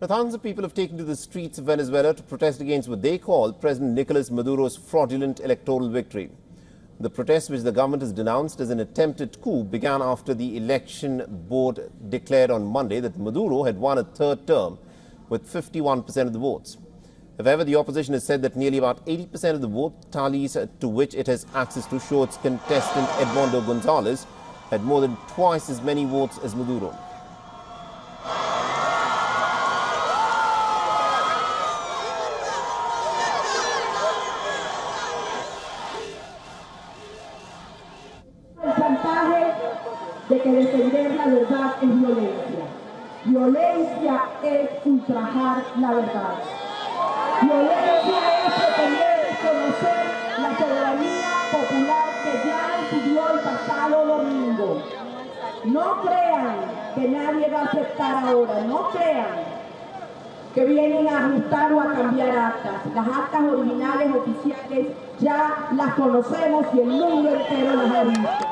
Now, thousands of people have taken to the streets of Venezuela to protest against what they call President Nicolas Maduro's fraudulent electoral victory. The protest, which the government has denounced as an attempted coup, began after the election board declared on Monday that Maduro had won a third term with 51% of the votes. However, the opposition has said that nearly about 80% of the vote tallies to which it has access to show its contestant Edmundo Gonzalez had more than twice as many votes as Maduro. De que defender la verdad es violencia. Violencia es ultrajar la verdad. Violencia es pretender desconocer la soberanía popular que ya decidió el pasado domingo. No crean que nadie va a aceptar ahora, no crean que vienen a ajustar o a cambiar actas. Las actas originales oficiales ya las conocemos y el mundo entero las ha visto.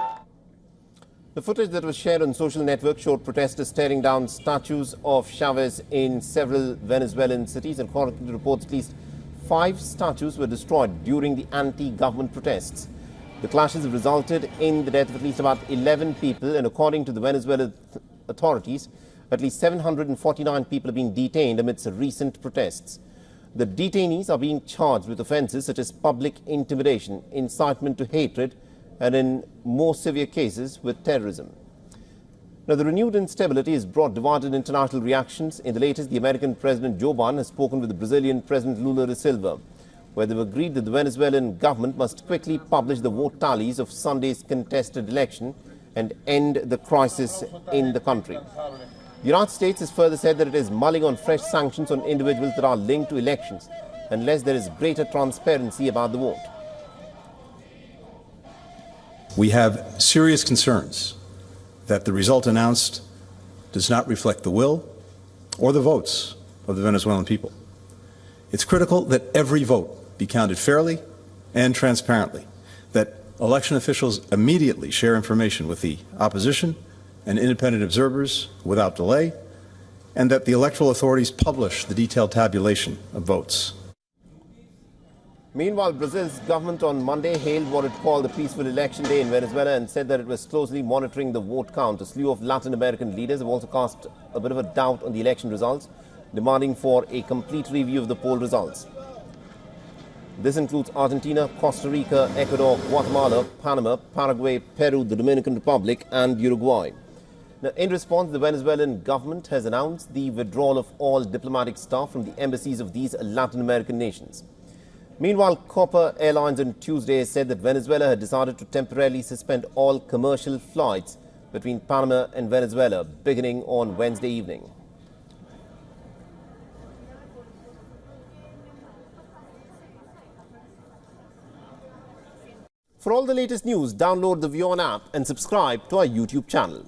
The footage that was shared on social networks showed protesters tearing down statues of Chavez in several Venezuelan cities, and according to reports, at least 5 statues were destroyed during the anti-government protests. The clashes have resulted in the death of at least about 11 people, and according to the Venezuelan authorities, at least 749 people have been detained amidst recent protests. The detainees are being charged with offences such as public intimidation, incitement to hatred, and in more severe cases with terrorism. Now, the renewed instability has brought divided international reactions. In the latest, the American President Joe Biden has spoken with the Brazilian President Lula da Silva, where they've agreed that the Venezuelan government must quickly publish the vote tallies of Sunday's contested election and end the crisis in the country. The United States has further said that it is mulling on fresh sanctions on individuals that are linked to elections unless there is greater transparency about the vote. We have serious concerns that the result announced does not reflect the will or the votes of the Venezuelan people. It's critical that every vote be counted fairly and transparently, that election officials immediately share information with the opposition and independent observers without delay, and that the electoral authorities publish the detailed tabulation of votes. Meanwhile, Brazil's government on Monday hailed what it called the peaceful election day in Venezuela and said that it was closely monitoring the vote count. A slew of Latin American leaders have also cast a bit of a doubt on the election results, demanding for a complete review of the poll results. This includes Argentina, Costa Rica, Ecuador, Guatemala, Panama, Paraguay, Peru, the Dominican Republic and Uruguay. Now, in response, the Venezuelan government has announced the withdrawal of all diplomatic staff from the embassies of these Latin American nations. Meanwhile, Copa Airlines on Tuesday said that Venezuela had decided to temporarily suspend all commercial flights between Panama and Venezuela beginning on Wednesday evening. For all the latest news, download the WION app and subscribe to our YouTube channel.